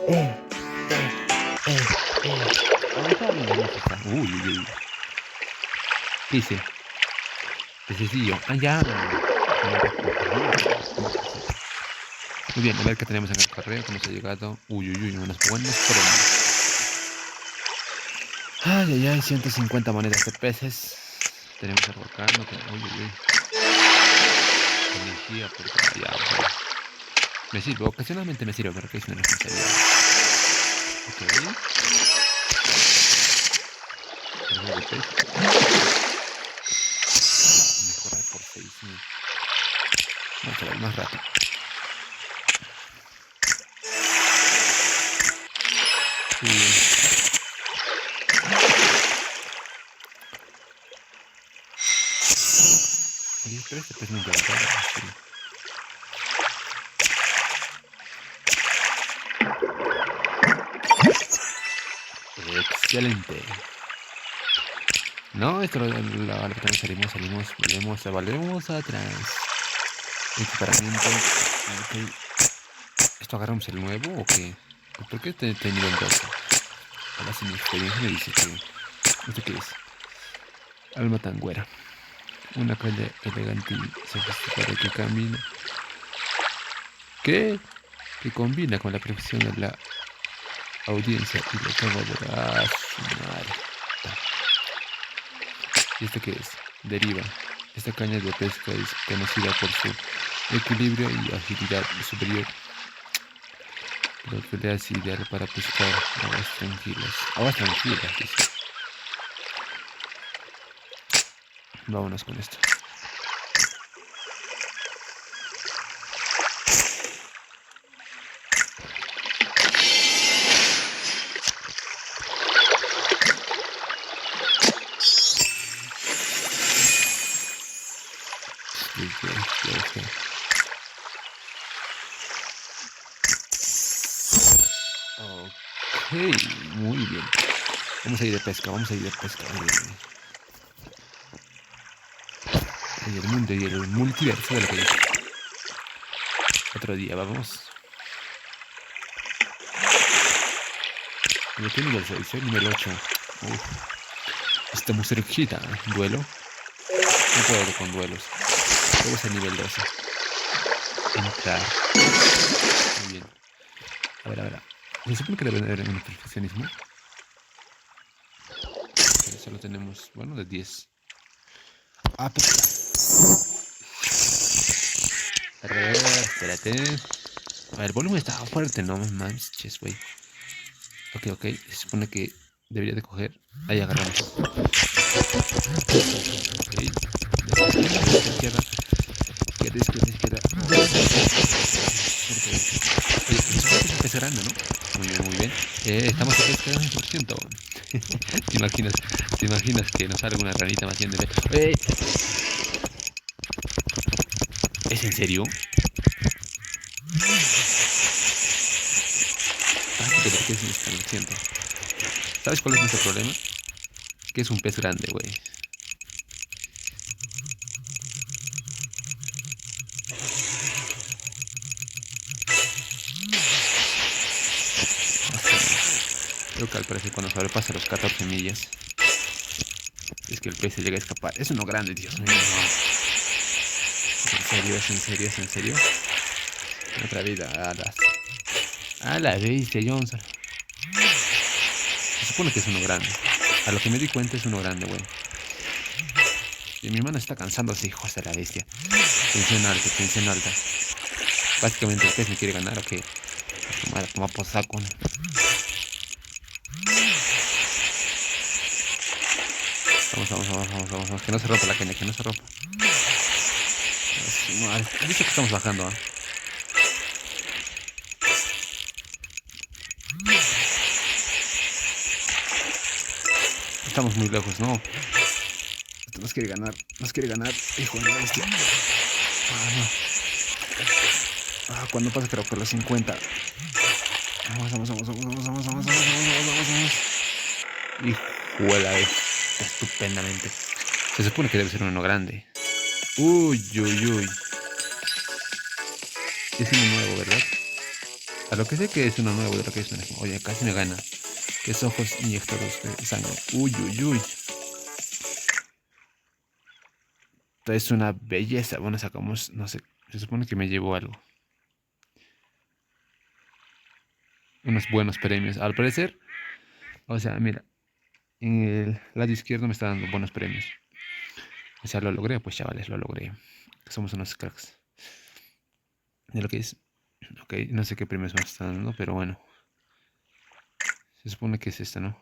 Eh, eh, eh, ¿Dónde está? ¿Dónde está? Uy, uy, uy. ¿Qué hice? Pececillo. Ah, ya. Muy bien, a ver qué tenemos en el correo que nos ha llegado. Uy, uy, uy, unos buenos premios. Ay, ay, ay, 150 monedas de peces. Tenemos el volcán. Uy, uy, uy. Energía, porque ya, bueno. Me sirve, ocasionalmente me sirve, pero que es una responsabilidad. Ok. Carga de pez. Mejorar por 6000. Vamos a ver más rato. Y 10 este pez nunca lo paga. Sí. Excelente. No, esto lo que salimos, volvemos atrás. Equiparamiento. Ok. ¿Esto agarramos el nuevo o qué? ¿Por qué te nivel 12? Ahora sin experiencia me dice que... ¿Esto qué es? Alma tangüera. Una calle elegante y sofisticada que camina. ¿Qué? Que combina con la perfección de la audiencia y la cama de la... su madre. ¿Y esto qué es? Deriva. Esta caña de pesca es conocida por su equilibrio y agilidad superior. Lo que le hace ideal para pescar aguas tranquilas. Aguas tranquilas, dice. Vámonos con esto. Ok, muy bien. Vamos a ir de pesca, vamos a ir de pesca. Y el mundo y el multiverso de lo que dice. Otro día, vamos. ¿De qué nivel 6? Nivel 8. Uf, está muy cerquita. ¿Duelo? No puedo con duelos. Vamos a nivel 12. Entrar. Muy bien. A ver, a ver. Se supone que debe haber un perfeccionismo. Pero solo tenemos, bueno, de 10. Ah, pues. A ver, espérate. A ver, el volumen está fuerte, no manches, güey. Ok, ok. Se supone que debería de coger. Ahí agarramos. Ok. Izquierda, izquierda, izquierda, izquierda. Oye, es un pez grande, ¿no? Muy bien, muy bien. Estamos a pesca 100%. ¿Te imaginas, ¿Te imaginas que nos salga una ranita más bien de... ¿Es en serio? Ah, que te que es lo siento. ¿Sabes cuál es nuestro problema? Que es un pez grande, güey. Creo que al parecer cuando sobrepasa los 14 millas es que el pez se llega a escapar. Es uno grande, Dios mío. ¿Es en serio? ¿Es en serio? ¿Es en serio? Otra vida, alas. A la bestia, Johnson. Se supone que es uno grande. A lo que me di cuenta es uno grande, güey. Y mi mano está cansándose, hijos de la bestia. Tensión alta, tensión alta. Básicamente el pez me quiere ganar o qué. Toma por saco. ¿No? Vamos. Que no se rompa la caña, que no se rompa. Madre. Dice que estamos bajando, ¿ah? Estamos muy lejos, ¿no? Esto nos quiere ganar, hijo de la bestia. No. Cuando pasa creo que los 50. Vamos. Hijo de la bestia, estupendamente. Se supone que debe ser uno grande. Uy. Es uno nuevo, ¿verdad? A lo que sé que es uno nuevo, de lo que es uno. Oye, casi me gana. Que es ojos inyectados de sangre. Uy, uy, uy. Esto es una belleza. Bueno, sacamos, no sé, se supone que me llevo algo. Unos buenos premios. Al parecer, o sea, mira, en el lado izquierdo me está dando buenos premios. O sea, lo logré, pues chavales, lo logré. Somos unos cracks. De lo que es. Ok, no sé qué premios me están dando, pero bueno. Se supone que es esta, ¿no?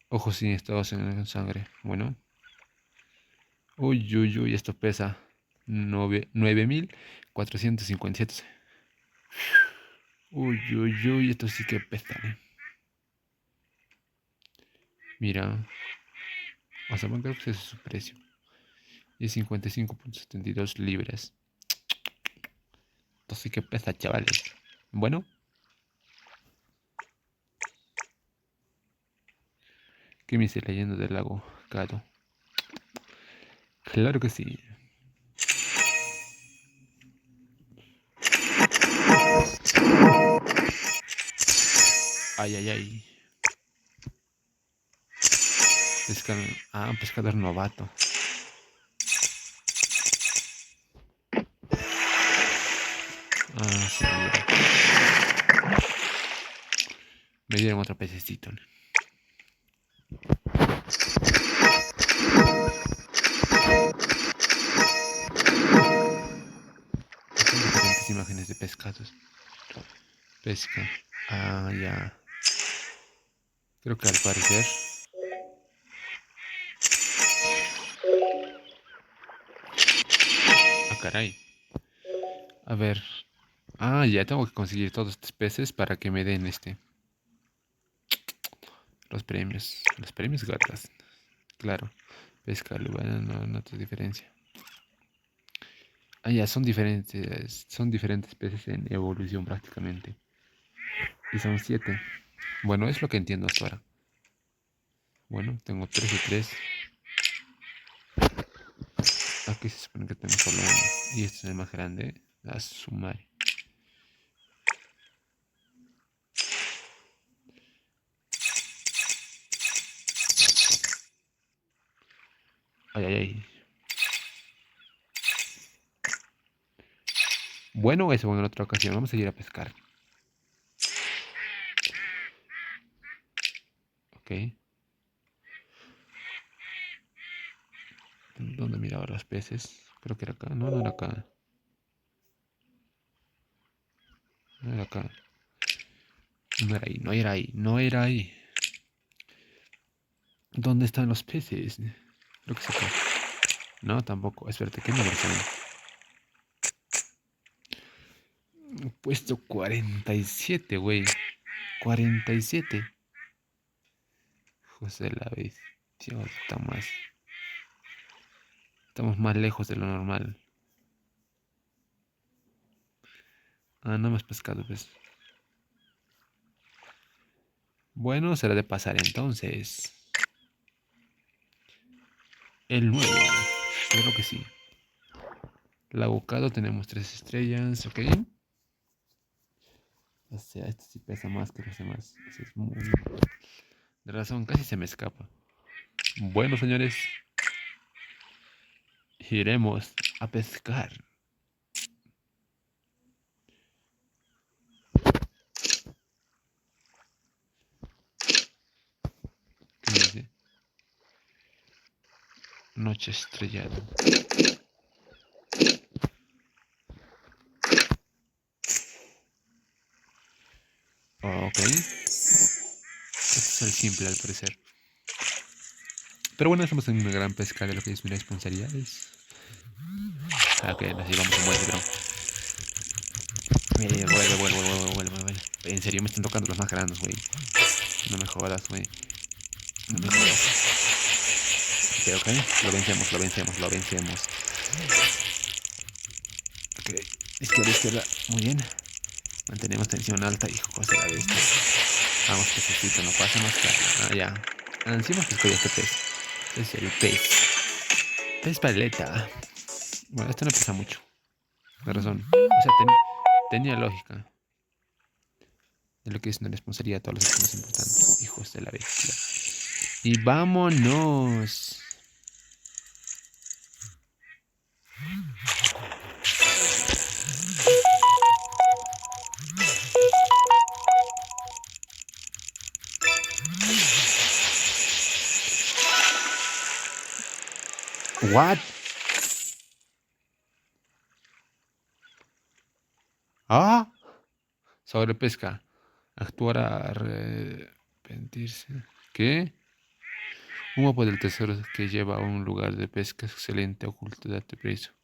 Ojos inyectados en sangre. Bueno. Uy, uy, uy, esto pesa 9.457. Uy, uy, uy, esto sí que pesa, ¿eh? Mira. O sea, bueno, creo que ese es su precio. Y 55.72 libras. Esto sí que pesa, chavales. Bueno, ¿qué me dice leyendo del lago Gato? Claro que sí. Ay, ay, ay. Pescador. Ah, un pescador novato. Ah, sí, me dieron otro pececito, ¿no? Son diferentes imágenes de pescados. Pesca. Ah, ya. Creo que al parecer. Ah, caray. A ver. Ah, ya tengo que conseguir todos estos peces para que me den los premios. Los premios gatas. Claro. Pesca, bueno, no noto diferencia. Ah, ya, son diferentes peces en evolución prácticamente. Y son 7. Bueno, es lo que entiendo hasta ahora. Bueno, tengo 3 y 3. Aquí se supone que tengo solo uno. Y este es el más grande. A sumar. Ay, ay, ay. Bueno, eso en otra ocasión. Vamos a ir a pescar. Ok. ¿Dónde miraba los peces? Creo que era acá. No, no era acá. No era acá. No era ahí, no era ahí, no era ahí. ¿Dónde están los peces? Creo que es acá. No, tampoco. Espérate, ¿qué número son? Puesto 47, güey. 47. José la vez. Dios, estamos más lejos de lo normal. Ah, no hemos pescado, pues. Bueno, será de pasar entonces. El nuevo. Creo que sí. El abocado tenemos 3 estrellas, ok. O sea, este sí pesa más que los demás. Eso es muy... De razón, casi se me escapa. Bueno, señores, iremos a pescar. ¿Qué me dice? Noche estrellada. Ok. Este es el simple al parecer. Pero bueno, estamos en una gran pesca de lo que es mis responsabilidades. Ok, nos llevamos un buen bro. Vuelve. En serio, me están tocando los más grandes, güey. No me jodas, güey. No me jodas. Ok. Lo vencemos. Ok. Izquierda. Muy bien. Mantenemos tensión alta, hijo de la bestia. Vamos, pececito, no pasa más cara. Ah, ya. Encima pesco ya este pez. Es el pez. Pez paleta. Bueno, esto no pesa mucho. De razón. O sea, Tenía lógica. De lo que es una responsabilidad a todos los más importantes. Hijos de la bestia. Y vámonos. What? Ah, sobrepesca. Actuar a arrepentirse. ¿Qué? Un mapa del tesoro que lleva a un lugar de pesca excelente oculto. Date prisa.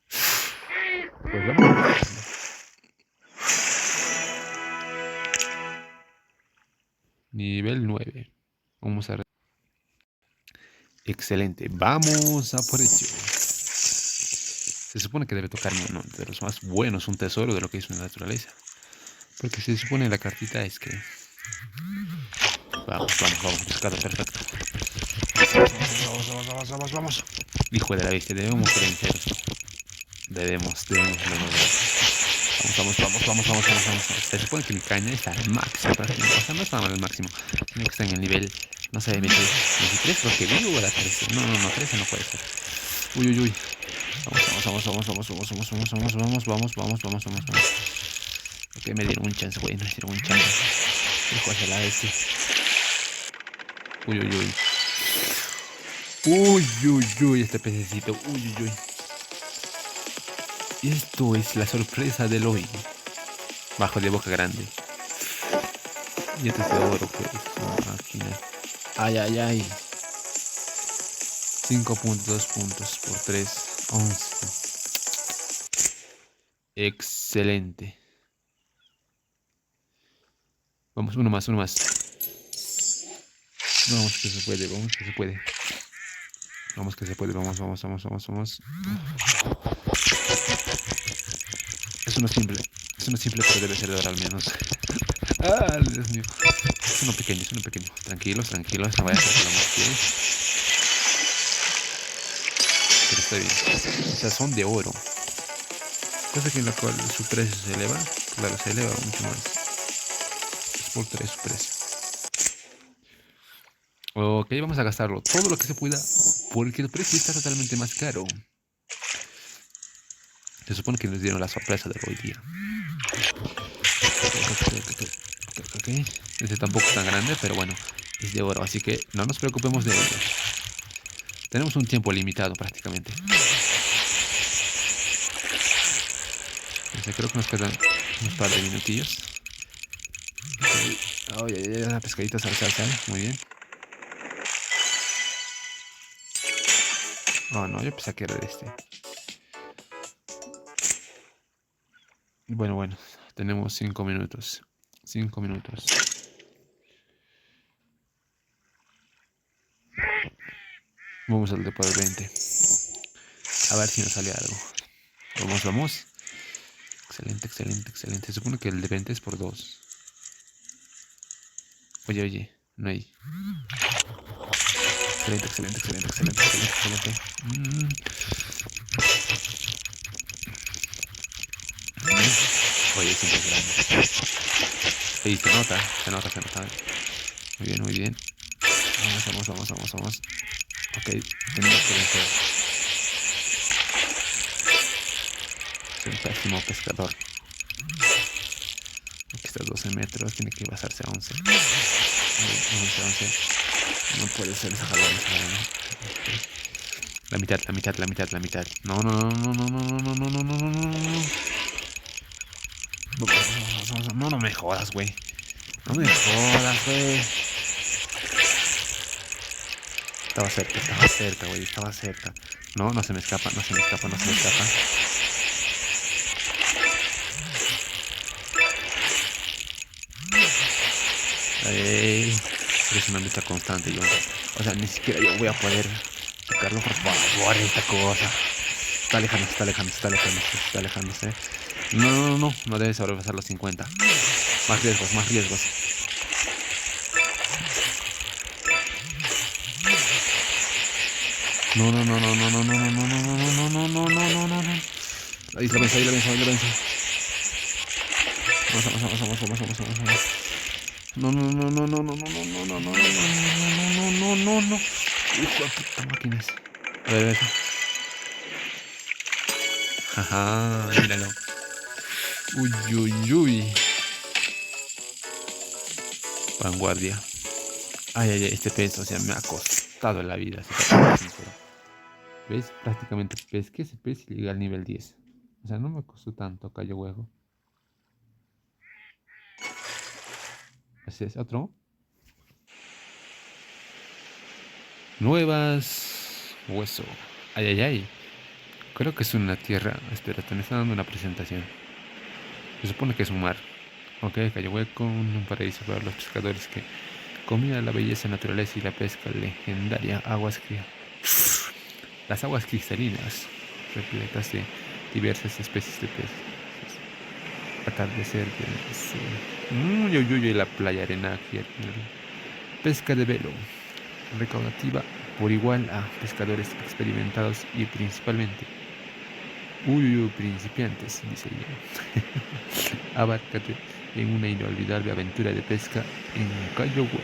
Pues vamos. Nivel 9. Vamos a... Excelente. Vamos a por ello. Se supone que debe tocarme uno de los más buenos, un tesoro de lo que es una naturaleza. Porque se supone la cartita es que... Vamos, vamos, vamos. Pescado perfecto. Vamos, vamos, vamos, vamos, vamos. Hijo de la bestia, debemos ser enteros. Debemos lograr. Vamos, vamos, vamos, vamos, vamos, vamos. Se supone que mi caña está al máximo. O sea, no está mal al máximo, sino que está en el nivel, no sé, 23, porque vivo o la 13. No, no, no, 13 no puede ser. Uy, uy, uy. Vamos, vamos, vamos, vamos, vamos, vamos, vamos, vamos, vamos, vamos, vamos, vamos, vamos. Ok, me dieron un chance, güey, me dieron un chance. Hijo de la bestia. Uy, uy, uy. Uy, uy, uy, este pececito. Uy, uy, uy. Esto es la sorpresa del hoy. Bajo de boca grande. Y este es de oro, que es una máquina. Ay, ay, ay. 5.2 puntos por 3. 11. Excelente. Vamos, uno más, uno más. Vamos que se puede, vamos que se puede. Vamos que se puede, vamos, vamos, vamos, vamos, vamos. Es uno simple, pero debe ser de oro al menos. Ah, Dios mío. Es uno pequeño, es uno pequeño. Tranquilos, tranquilos, no vaya a ser que lo más quiere. Pero está bien. O sea, son de oro. Cosa que en la cual su precio se eleva. Claro, se eleva mucho más. Es por 3 su precio. Ok, vamos a gastarlo todo lo que se pueda. Porque el precio está totalmente más caro. Se supone que nos dieron la sorpresa de hoy día. Ok. Este tampoco es tan grande, pero bueno, es de oro, así que no nos preocupemos de ello. Tenemos un tiempo limitado prácticamente. Creo que nos quedan unos par de minutillos. Oye, la pescadita, sal. Muy bien. Oh, no, yo pensé que era de este. Bueno, tenemos 5 minutos. 5 minutos. Vamos al de por 20. A ver si nos sale algo. Vamos. Excelente. Se supone que el de 20 es por 2. Oye, no hay. Excelente. Oye, es impresionante. Sí, se nota. Muy bien. Vamos. Ok, tenemos que vencer. Soy un pésimo pescador. Aquí está a 12 metros, tiene que basarse a 11. 11. No puede ser esa jalón. La mitad. No. No me jodas, güey. Estaba cerca, güey. No se me escapa. Es una lucha constante, yo. O sea, ni siquiera yo voy a poder tocarlo, por favor, esta cosa. Está alejándose. No debe sobrepasar los 50. Más riesgos. No. Ahí lo venzo. Vamos, vamos, vamos, vamos, vamos, vamos, vamos, vamos. No, no, no, no, no, no, no, no, no, no, no, no, no, no, no, no. Hijo de puta máquinas. A ver, a ver. Ajá, míralo. Uy, uy, uy. Vanguardia. Ay, ay, ay, este pez, o sea, me ha costado la vida, si te soy sincero. ¿Ves? Prácticamente pesqué ese pez y llegué al nivel 10. O sea, no me costó tanto, cayó huevo. Así es, otro. Nuevas. Hueso. Ay, ay, ay. Creo que es una tierra. Espérate, me está dando una presentación. Se supone que es un mar. Ok, cayó hueco, un paraíso para los pescadores que combinan la belleza naturaleza y la pesca legendaria. Las aguas cristalinas, repletas de diversas especies de peces. Atardecer de sol. Uy, uy, uy, la playa arena aquí. Pesca de velo. Recaudativa por igual a pescadores experimentados y principalmente. Uy, uy, principiantes, dice ella. Abárcate en una inolvidable aventura de pesca en Cayo Hueco,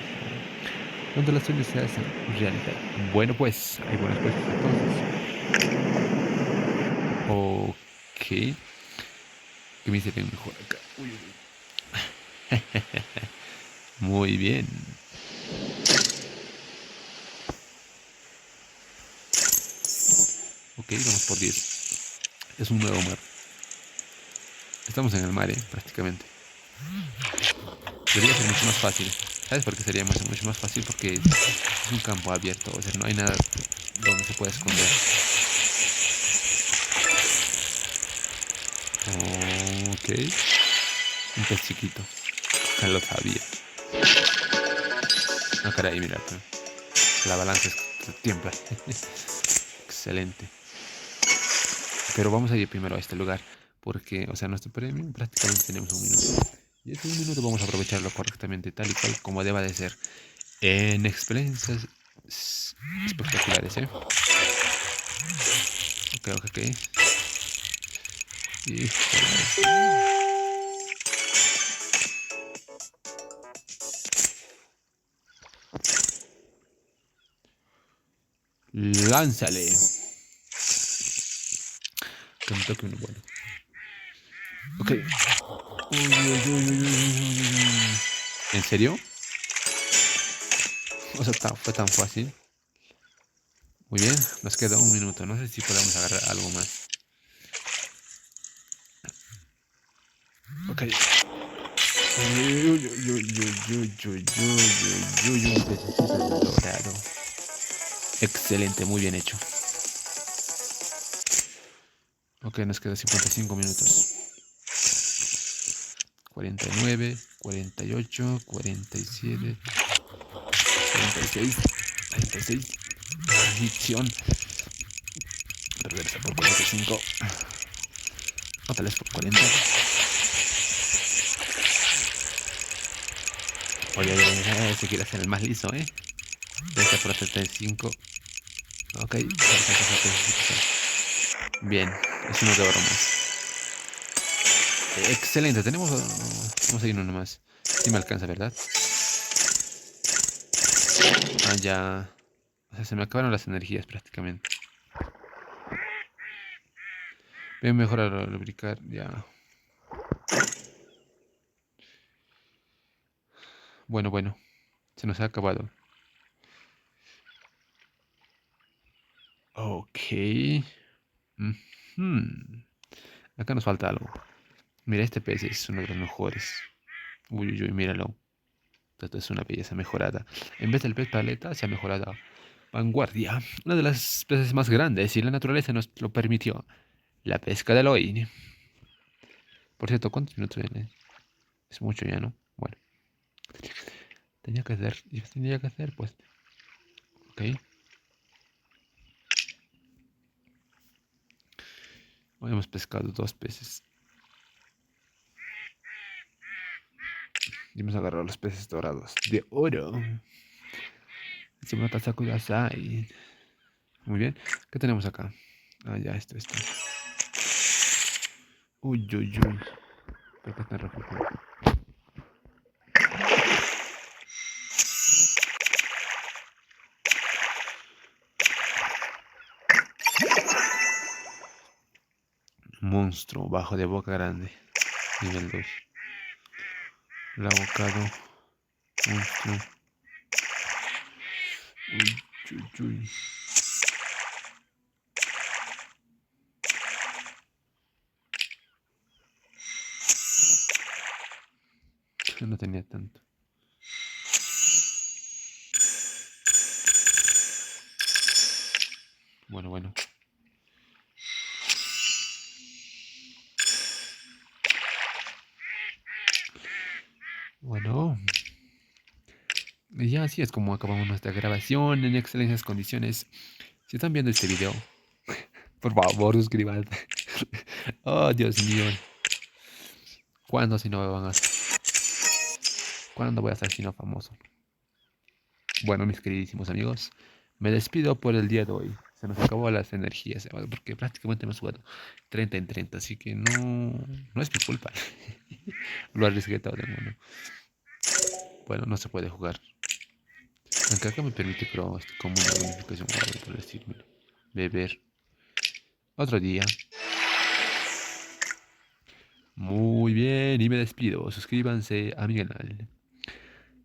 donde las sueños se hacen realidad. Bueno, pues, hay buenas cosas entonces. Ok. Que me hicieron mejor acá. Uy, uy. Muy bien. Ok, vamos por 10. Es un nuevo mar. Estamos en el mar, prácticamente. Debería ser mucho más fácil. ¿Sabes por qué sería mucho más fácil? Porque es un campo abierto, o sea, no hay nada donde se pueda esconder. Ok. Un pez chiquito. Ya lo sabía. No, caray, mira. La balanza tiembla. Excelente. Pero vamos a ir primero a este lugar. Porque, o sea, nuestro premio prácticamente tenemos un minuto. Y ese un minuto vamos a aprovecharlo correctamente, tal y cual como deba de ser. En experiencias espectaculares, ¿eh? Ok, ok, ok. Híjole. Lánzale. Que me toque uno bueno. Ok. Uy, uy, uy, uy, uy, uy. ¿En serio? O sea, fue tan fácil. Muy bien, nos queda un minuto. No sé si podemos agarrar algo más. Ok. Uy, uy, uy, uy, uy, uy, uy, uy, un pececito dorado. Excelente, muy bien hecho. Ok, nos queda 55 minutos. 49, 48, 47, 46, 46. Adicción. Reversa por 45. Otra vez por 40. Oye, oye, oye, se quiere hacer el más liso, ¿eh? Reversa por 75. Ok, bien, es uno de oro más. Excelente, tenemos. Vamos a ir uno más. Si me alcanza, ¿verdad? Ah, ya. O sea, se me acabaron las energías prácticamente. Voy a mejorar a lubricar, ya. Bueno, bueno. Se nos ha acabado. Ok. Ujú. Acá nos falta algo. Mira, este pez es uno de los mejores. Uy, uy, uy, míralo. Esto es una belleza mejorada. En vez del pez paleta, se ha mejorado vanguardia. Una de las peces más grandes y la naturaleza nos lo permitió. La pesca del hoy. Por cierto, ¿cuántos minutos viene? Es mucho ya, ¿no? Bueno, tenía que hacer. Yo tenía que hacer, pues. Ok. Hoy hemos pescado dos peces. Y hemos agarrado los peces dorados. De oro. Encima Kudasai. Muy bien. ¿Qué tenemos acá? Ah, ya, esto. Uy, uy, uy. ¿Por qué está rojo? Monstruo, bajo de boca grande. Nivel 2. El abocado. Monstruo. Uy, uy, uy. No tenía tanto. Bueno, bueno. Bueno. Y ya así es como acabamos nuestra grabación en excelentes condiciones. Si están viendo este video, por favor suscríbanse. Oh, Dios mío. ¿Cuándo si no me van a... ¿Cuándo voy a ser si no famoso? Bueno, mis queridísimos amigos, me despido por el día de hoy. Se nos acabó las energías, porque prácticamente hemos jugado 30 en 30, así que no es mi culpa. Lo arriesgué todo el mundo. Bueno, no se puede jugar. Aunque acá me permite creo, como una bonificación o algo por decírmelo. Beber. Otro día. Muy bien, y me despido. Suscríbanse a mi canal.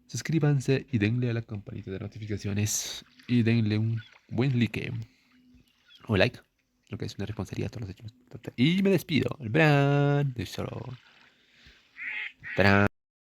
Suscríbanse y denle a la campanita de notificaciones. Y denle un buen like. O like. Lo que es una responsabilidad a todos los hechos. Y me despido. El Bran. De solo.